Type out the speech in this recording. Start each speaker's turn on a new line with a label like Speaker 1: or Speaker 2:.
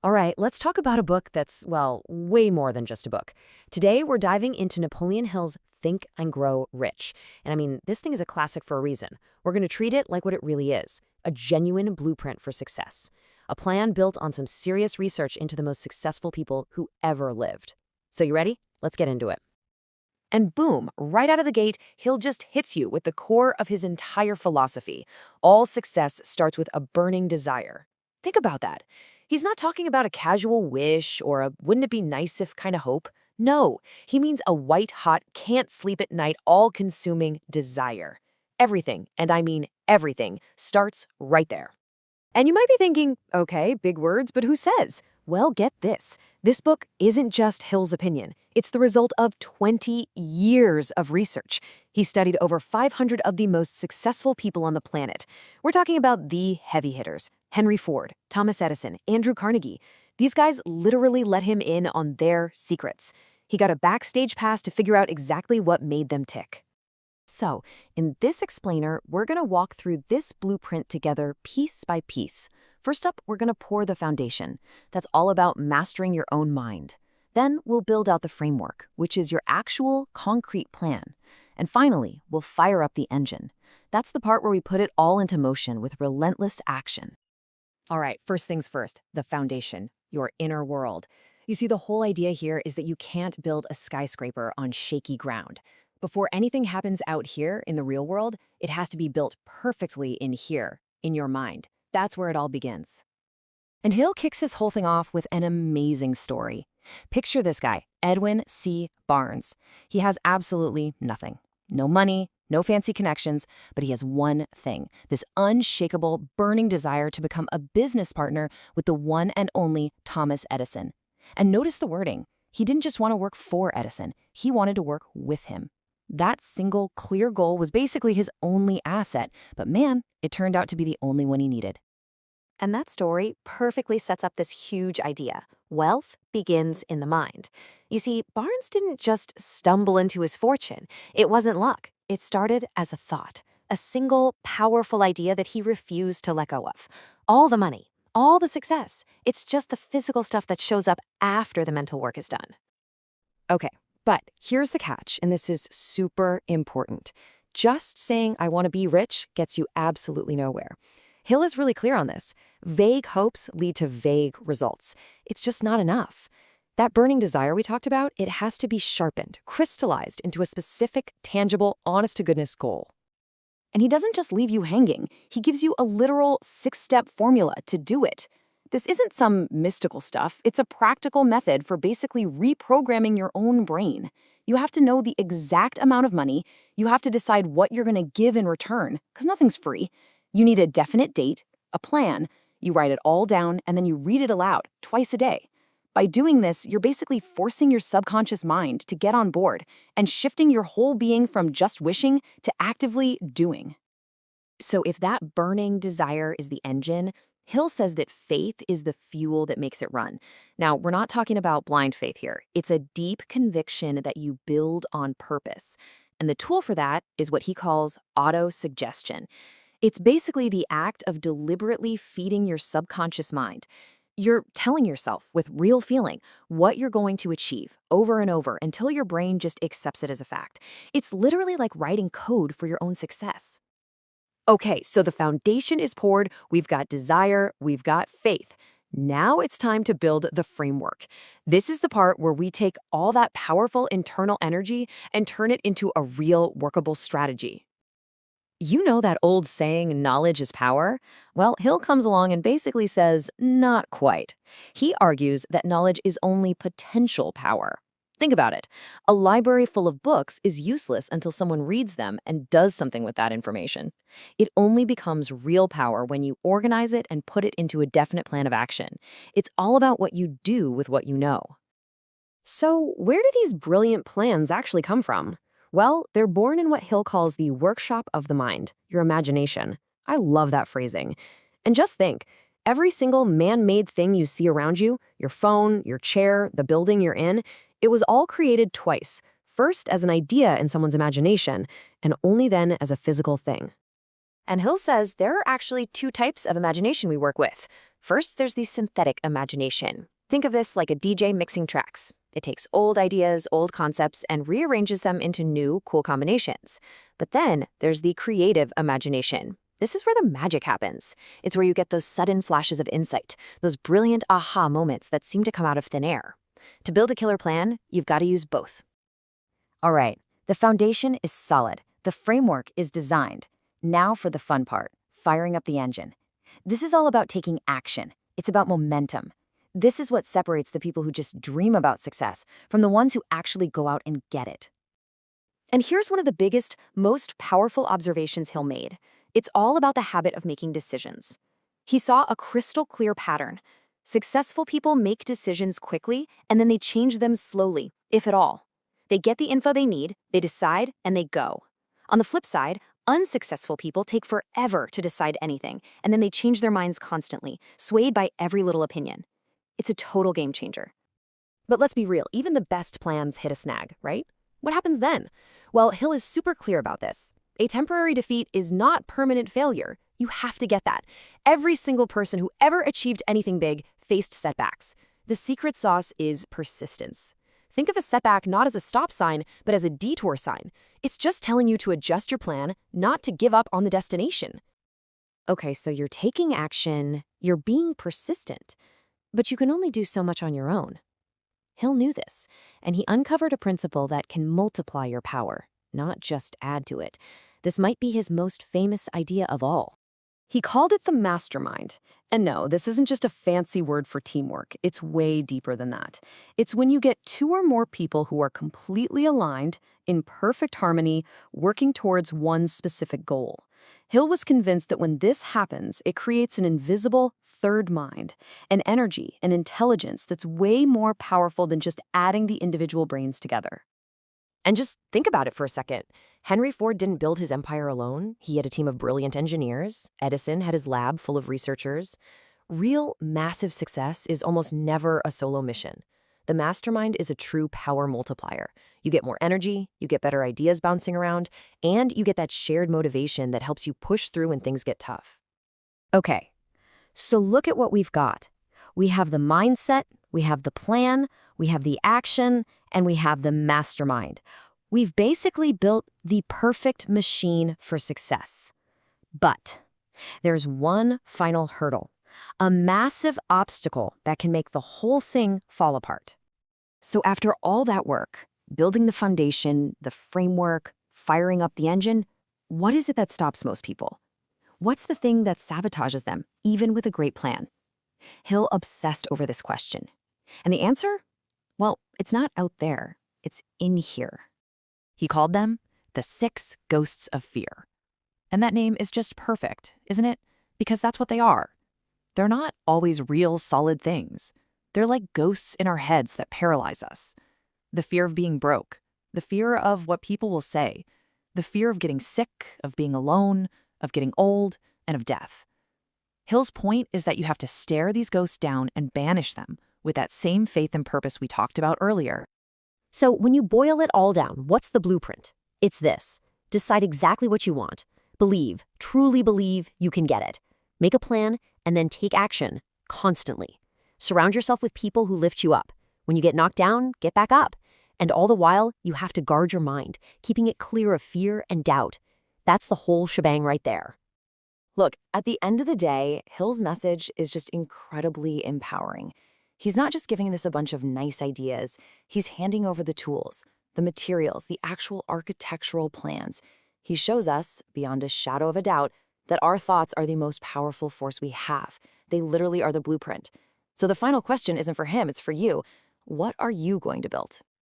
Speaker 1: All right, let's talk about a book that's, well, way more than just a book. Today, we're diving into Napoleon Hill's Think and Grow Rich. And I mean, this thing is a classic for a reason. We're going to treat it like what it really is, a genuine blueprint for success. A plan built on some serious research into the most successful people who ever lived. So you ready? Let's get into it. And boom, right out of the gate, Hill just hits you with the core of his entire philosophy. All success starts with a burning desire. Think about that. He's not talking about a casual wish or a wouldn't it be nice if kind of hope. No, he means a white-hot, can't sleep at night, all-consuming desire. Everything, and I mean everything, starts right there. And you might be thinking, okay, big words, but who says? Well, get this. This book isn't just Hill's opinion. It's the result of 20 years of research. He studied over 500 of the most successful people on the planet. We're talking about the heavy hitters: Henry Ford, Thomas Edison, Andrew Carnegie. These guys literally let him in on their secrets. He got a backstage pass to figure out exactly what made them tick. So, in this explainer, we're going to walk through this blueprint together piece by piece. First up, we're going to pour the foundation. That's all about mastering your own mind. Then we'll build out the framework, which is your actual concrete plan. And finally, we'll fire up the engine. That's the part where we put it all into motion with relentless action. All right, first things first, the foundation, your inner world. You see, the whole idea here is that you can't build a skyscraper on shaky ground. Before anything happens out here in the real world, it has to be built perfectly in here, in your mind. That's where it all begins. And Hill kicks his whole thing off with an amazing story. Picture this guy, Edwin C. Barnes. He has absolutely nothing. No money, no fancy connections, but he has one thing, this unshakable, burning desire to become a business partner with the one and only Thomas Edison. And notice the wording. He didn't just want to work for Edison, he wanted to work with him. That single, clear goal was basically his only asset, but man, it turned out to be the only one he needed.
Speaker 2: And that story perfectly sets up this huge idea. Wealth begins in the mind. You see, Barnes didn't just stumble into his fortune. It wasn't luck. It started as a thought, a single, powerful idea that he refused to let go of. All the money, all the success, it's just the physical stuff that shows up after the mental work is done.
Speaker 1: Okay, but here's the catch, and this is super important. Just saying I want to be rich gets you absolutely nowhere. Hill is really clear on this. Vague hopes lead to vague results. It's just not enough. That burning desire we talked about, it has to be sharpened, crystallized into a specific, tangible, honest-to-goodness goal. And he doesn't just leave you hanging. He gives you a literal 6-step formula to do it. This isn't some mystical stuff. It's a practical method for basically reprogramming your own brain. You have to know the exact amount of money. You have to decide what you're going to give in return, because nothing's free. You need a definite date, a plan. You write it all down, and then you read it aloud twice a day. By doing this, you're basically forcing your subconscious mind to get on board and shifting your whole being from just wishing to actively doing. So if that burning desire is the engine, Hill says that faith is the fuel that makes it run. Now, we're not talking about blind faith here. It's a deep conviction that you build on purpose. And the tool for that is what he calls auto-suggestion. It's basically the act of deliberately feeding your subconscious mind. You're telling yourself with real feeling what you're going to achieve over and over until your brain just accepts it as a fact. It's literally like writing code for your own success. Okay, so the foundation is poured, we've got desire, we've got faith. Now it's time to build the framework. This is the part where we take all that powerful internal energy and turn it into a real workable strategy. You know that old saying, knowledge is power? Well, Hill comes along and basically says, not quite. He argues that knowledge is only potential power. Think about it. A library full of books is useless until someone reads them and does something with that information. It only becomes real power when you organize it and put it into a definite plan of action. It's all about what you do with what you know. So, where do these brilliant plans actually come from? Well, they're born in what Hill calls the workshop of the mind, your imagination. I love that phrasing. And just think, every single man-made thing you see around you, your phone, your chair, the building you're in, it was all created twice, first as an idea in someone's imagination, and only then as a physical thing. And Hill says there are actually two types of imagination we work with.
Speaker 2: First, there's the synthetic imagination. Think of this like a DJ mixing tracks. It takes old ideas, old concepts, and rearranges them into new, cool combinations. But then there's the creative imagination. This is where the magic happens. It's where you get those sudden flashes of insight, those brilliant aha moments that seem to come out of thin air. To build a killer plan, you've got to use both.
Speaker 1: All right, the foundation is solid. The framework is designed. Now for the fun part, firing up the engine. This is all about taking action. It's about momentum. This is what separates the people who just dream about success from the ones who actually go out and get it. And here's one of the biggest, most powerful observations Hill made. It's all about the habit of making decisions. He saw a crystal clear pattern. Successful people make decisions quickly, and then they change them slowly, if at all. They get the info they need, they decide, and they go. On the flip side, unsuccessful people take forever to decide anything, and then they change their minds constantly, swayed by every little opinion. It's a total game changer. But let's be real, even the best plans hit a snag, right? What happens then? Well, Hill is super clear about this. A temporary defeat is not permanent failure. You have to get that. Every single person who ever achieved anything big faced setbacks. The secret sauce is persistence. Think of a setback not as a stop sign, but as a detour sign. It's just telling you to adjust your plan, not to give up on the destination. Okay, so you're taking action, you're being persistent, but you can only do so much on your own. Hill knew this, and he uncovered a principle that can multiply your power, not just add to it. This might be his most famous idea of all. He called it the mastermind. And no, this isn't just a fancy word for teamwork. It's way deeper than that. It's when you get two or more people who are completely aligned, in perfect harmony, working towards one specific goal. Hill was convinced that when this happens, it creates an invisible third mind, an energy, an intelligence that's way more powerful than just adding the individual brains together. And just think about it for a second. Henry Ford didn't build his empire alone. He had a team of brilliant engineers. Edison had his lab full of researchers. Real massive success is almost never a solo mission. The mastermind is a true power multiplier. You get more energy, you get better ideas bouncing around, and you get that shared motivation that helps you push through when things get tough. Okay, so look at what we've got. We have the mindset, we have the plan, we have the action, and we have the mastermind. We've basically built the perfect machine for success. But there's one final hurdle, a massive obstacle that can make the whole thing fall apart. So after all that work, building the foundation, the framework, firing up the engine, what is it that stops most people? What's the thing that sabotages them, even with a great plan? Hill obsessed over this question. And the answer? Well, it's not out there. It's in here. He called them the 6 Ghosts of Fear. And that name is just perfect, isn't it? Because that's what they are. They're not always real, solid things. They're like ghosts in our heads that paralyze us. The fear of being broke, the fear of what people will say, the fear of getting sick, of being alone, of getting old, and of death. Hill's point is that you have to stare these ghosts down and banish them with that same faith and purpose we talked about earlier.
Speaker 2: So when you boil it all down, what's the blueprint? It's this. Decide exactly what you want. Believe, truly believe you can get it. Make a plan and then take action constantly. Surround yourself with people who lift you up. When you get knocked down, get back up. And all the while, you have to guard your mind, keeping it clear of fear and doubt. That's the whole shebang right there. Look, at the end of the day, Hill's message is just incredibly empowering. He's not just giving us a bunch of nice ideas. He's handing over the tools, the materials, the actual architectural plans. He shows us, beyond a shadow of a doubt, that our thoughts are the most powerful force we have. They literally are the blueprint. So the final question isn't for him, it's for you. What are you going to build?